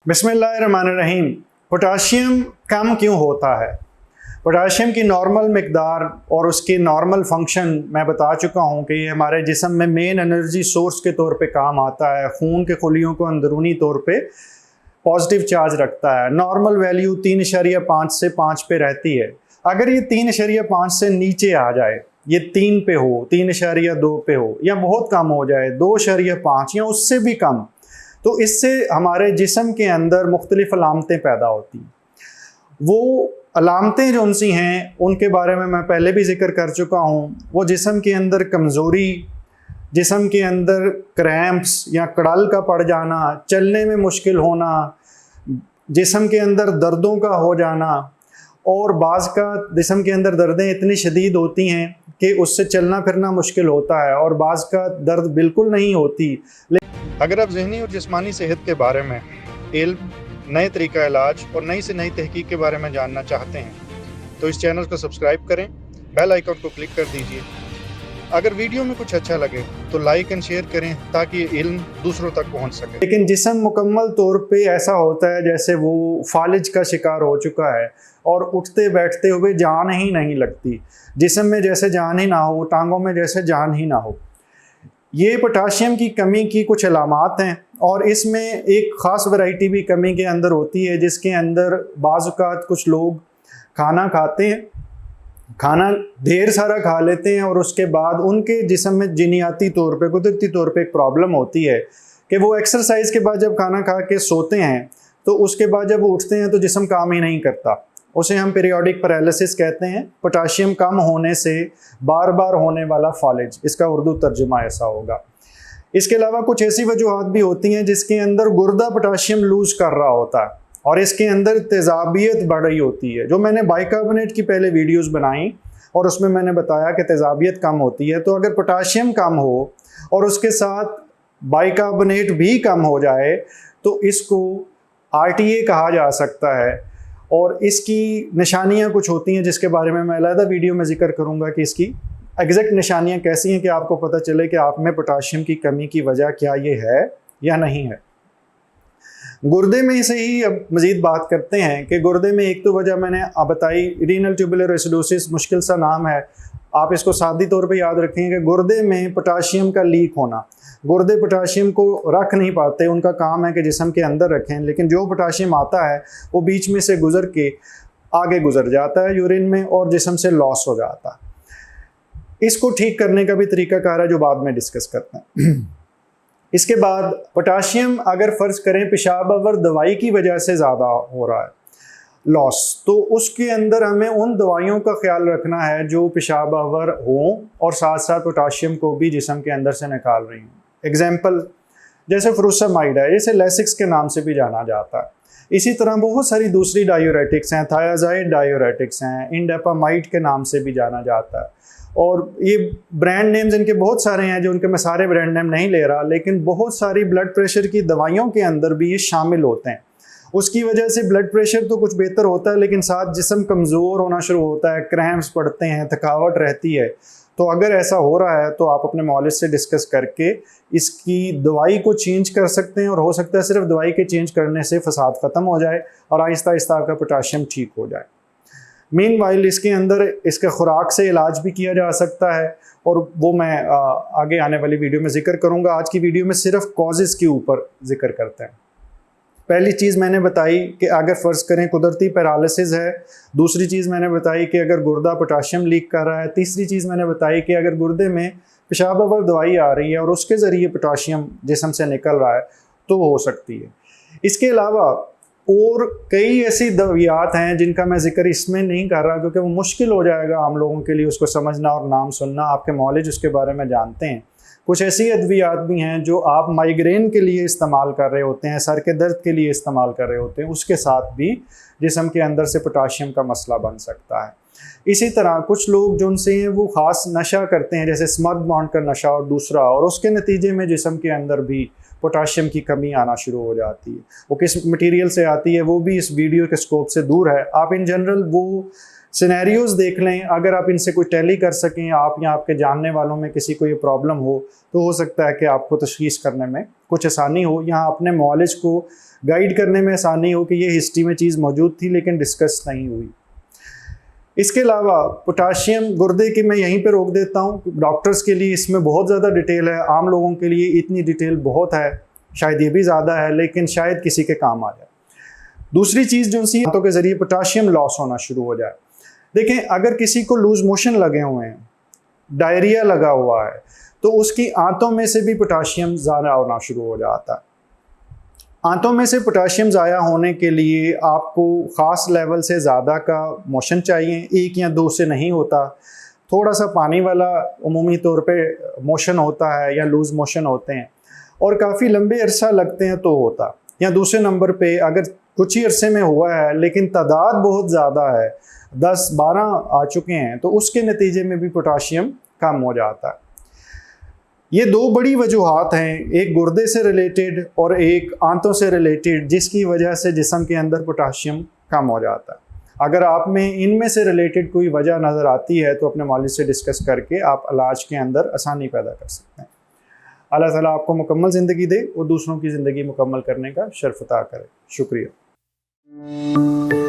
बिस्मिल्लाहिर्रहमानिर्रहीम। पोटाशियम कम क्यों होता है? पोटाशियम की नॉर्मल मिकदार और उसकी नॉर्मल फंक्शन मैं बता चुका हूँ कि ये हमारे जिस्म में मेन एनर्जी सोर्स के तौर पे काम आता है। खून के खुलियों को अंदरूनी तौर पे पॉजिटिव चार्ज रखता है। नॉर्मल वैल्यू 3.5 से 5 पे रहती है। अगर ये 3.5 से नीचे आ जाए, ये 3 पे हो, 3.2 पे हो, या बहुत कम हो जाए 2.5 या उससे भी कम, तो इससे हमारे जिस्म के अंदर मुख्तलिफ अलामतें पैदा होती हैं। वो अलामतें जो उनसी हैं उनके बारे में मैं पहले भी जिक्र कर चुका हूँ। वो जिस्म के अंदर कमज़ोरी, जिस्म के अंदर क्रैम्प्स या कड़ल का पड़ जाना, चलने में मुश्किल होना, जिस्म के अंदर दर्दों का हो जाना, और बाज़ का जिस्म के अंदर दर्दें इतनी शदीद होती हैं कि उससे चलना फिरना मुश्किल होता है, और बाज़ का दर्द बिल्कुल नहीं होती। अगर आप ज़हनी और जिस्मानी सेहत के बारे में इल्म, नए तरीका इलाज और नई से नई तहकीक के बारे में जानना चाहते हैं तो इस चैनल को सब्सक्राइब करें, बेल आइकन को क्लिक कर दीजिए। अगर वीडियो में कुछ अच्छा लगे तो लाइक एंड शेयर करें ताकि ये इल्म दूसरों तक पहुंच सके। लेकिन जिस्म मुकम्मल तौर पे ऐसा होता है जैसे वो फालिज का शिकार हो चुका है और उठते बैठते हुए जान ही नहीं लगती। जिस्म में जैसे जान ही ना हो, टांगों में जैसे जान ही ना हो। ये पोटाशियम की कमी की कुछ अलामात हैं, और इसमें एक ख़ास वैरायटी भी कमी के अंदर होती है, जिसके अंदर बाज़ औक़ात कुछ लोग खाना खाते हैं, खाना ढेर सारा खा लेते हैं, और उसके बाद उनके जिस्म में जिनियाती तौर पे, कुदरती तौर पे एक प्रॉब्लम होती है कि वो एक्सरसाइज के बाद जब खाना खा के सोते हैं तो उसके बाद जब वो उठते हैं तो जिस्म काम ही नहीं करता। उसे हम पीरियोडिक पैरालिसिस कहते हैं। पोटाशियम कम होने से बार बार होने वाला फालिज, इसका उर्दू तर्जुमा ऐसा होगा। इसके अलावा कुछ ऐसी वजूहात भी होती हैं जिसके अंदर गुर्दा पोटाशियम लूज कर रहा होता है और इसके अंदर तेज़ाबियत बढ़ रही होती है। जो मैंने बाइकार्बोनेट की पहले वीडियोस बनाई और उसमें मैंने बताया कि तेज़ाबियत कम होती है। तो अगर पोटाशियम कम हो और उसके साथ बाइकार्बोनेट भी कम हो जाए तो इसको RTA कहा जा सकता है, और इसकी निशानियां कुछ होती हैं जिसके बारे में मैं अलग वीडियो में जिक्र करूंगा कि इसकी एग्जैक्ट निशानियां कैसी हैं कि आपको पता चले कि आप में पोटाशियम की कमी की वजह क्या ये है या नहीं है। गुर्दे में से ही अब मज़ीद बात करते हैं कि गुर्दे में एक तो वजह मैंने बताई, रीनल ट्यूबुलर एसिडोसिस, मुश्किल सा नाम है, आप इसको सादी तौर पे याद रखें कि गुर्दे में पोटाशियम का लीक होना। गुर्दे पोटाशियम को रख नहीं पाते, उनका काम है कि जिस्म के अंदर रखें, लेकिन जो पोटाशियम आता है वो बीच में से गुजर के आगे गुजर जाता है यूरिन में और जिस्म से लॉस हो जाता है। इसको ठीक करने का भी तरीकाकार है जो बाद में डिस्कस करते हैं। इसके बाद पोटाशियम अगर फ़र्ज़ करें पेशाब अवर दवाई की वजह से ज़्यादा हो रहा है लॉस, तो उसके अंदर हमें उन दवाइयों का ख्याल रखना है जो पेशाब अवर हों और साथ साथ पोटाशियम को भी जिस्म के अंदर से निकाल रही हों। एग्जाम्पल जैसे फ्रूसेमाइड है, जैसे लेसिक्स के नाम से भी जाना जाता है। इसी तरह बहुत सारी दूसरी डायूरेटिक्स हैं, थायाजाइड डायूरेटिक्स हैं, इंडेपामाइड के नाम से भी जाना जाता है। और ये ब्रांड नेम्स इनके बहुत सारे हैं जो उनके मैं सारे ब्रांड नेम नहीं ले रहा, लेकिन बहुत सारी ब्लड प्रेशर की दवाइयों के अंदर भी ये शामिल होते हैं। उसकी वजह से ब्लड प्रेशर तो कुछ बेहतर होता है, लेकिन साथ जिस्म कमज़ोर होना शुरू होता है, क्रैम्प्स पड़ते हैं, थकावट रहती है। तो अगर ऐसा हो रहा है तो आप अपने मौलिद से डिस्कस करके इसकी दवाई को चेंज कर सकते हैं, और हो सकता है सिर्फ दवाई के चेंज करने से फसाद ख़त्म हो जाए और आहिस्ता आहिस्ता आपका पोटाशियम ठीक हो जाए। मीनवाइल इसके अंदर इसके खुराक से इलाज भी किया जा सकता है, और वो मैं आगे आने वाली वीडियो में जिक्र करूँगा। आज की वीडियो में सिर्फ कॉजेज़ के ऊपर जिक्र करते हैं। पहली चीज़ मैंने बताई कि अगर फ़र्ज़ करें कुदरती पैरालिसिस है। दूसरी चीज़ मैंने बताई कि अगर गुर्दा पोटाशियम लीक कर रहा है। तीसरी चीज़ मैंने बताई कि अगर गुर्दे में पेशाब अवर दवाई आ रही है और उसके ज़रिए पोटाशियम जिस्म से निकल रहा है तो हो सकती है। इसके अलावा और कई ऐसी दवाइयात हैं जिनका मैं जिक्र इसमें नहीं कर रहा क्योंकि वो मुश्किल हो जाएगा आम लोगों के लिए उसको समझना और नाम सुनना। आपके मौलिज उसके बारे में जानते हैं। कुछ ऐसी अद्वियात भी हैं जो आप माइग्रेन के लिए इस्तेमाल कर रहे होते हैं, सर के दर्द के लिए इस्तेमाल कर रहे होते हैं, उसके साथ भी जिस्म के अंदर से पोटाशियम का मसला बन सकता है। इसी तरह कुछ लोग जो उनसे हैं वो ख़ास नशा करते हैं, जैसे स्मर्द बॉन्ड का नशा और दूसरा, और उसके नतीजे में जिस्म के अंदर भी पोटाशियम की कमी आना शुरू हो जाती है। वो किस मटीरियल से आती है वो भी इस वीडियो के स्कोप से दूर है। आप इन जनरल वो सिनेरियोज़ देख लें, अगर आप इनसे कोई टैली कर सकें, आप या आपके जानने वालों में किसी को ये प्रॉब्लम हो तो हो सकता है कि आपको तशख़ीस करने में कुछ आसानी हो। यहाँ अपने मौलिज को गाइड करने में आसानी हो कि ये हिस्ट्री में चीज़ मौजूद थी लेकिन डिस्कस नहीं हुई। इसके अलावा पोटाशियम गुर्दे की मैं यहीं पे रोक देता हूँ। डॉक्टर्स के लिए इसमें बहुत ज़्यादा डिटेल है, आम लोगों के लिए इतनी डिटेल बहुत है, शायद ये भी ज़्यादा है, लेकिन शायद किसी के काम आ जाए। दूसरी चीज़ जो सी हाथों के ज़रिए पोटाशियम लॉस होना शुरू हो जाए। देखें, अगर किसी को लूज मोशन लगे हुए हैं, डायरिया लगा हुआ है, तो उसकी आंतों में से भी पोटाशियम ज़ाया होना शुरू हो जाता है। आंतों में से पोटाशियम ज़ाया होने के लिए आपको ख़ास लेवल से ज़्यादा का मोशन चाहिए, 1 या 2 से नहीं होता। थोड़ा सा पानी वाला उमूमी तौर पे मोशन होता है या लूज़ मोशन होते हैं, और काफ़ी लंबे अरसा लगते हैं तो होता। या दूसरे नंबर पे अगर कुछ ही अरसे में हुआ है लेकिन तादाद बहुत ज़्यादा है, 10-12 आ चुके हैं, तो उसके नतीजे में भी पोटाशियम कम हो जाता है। ये 2 बड़ी वजूहात हैं, एक गुर्दे से रिलेटेड और एक आंतों से रिलेटेड, जिसकी वजह से जिस्म के अंदर पोटाशियम कम हो जाता है। अगर आप में इनमें से रिलेटेड कोई वजह नज़र आती है तो अपने मालिज से डिस्कस करके आप इलाज के अंदर आसानी पैदा कर सकते हैं। अल्लाह ताला आपको मुकम्मल ज़िंदगी दे और दूसरों की ज़िंदगी मुकम्मल करने का शर्फ अता करे। शुक्रिया।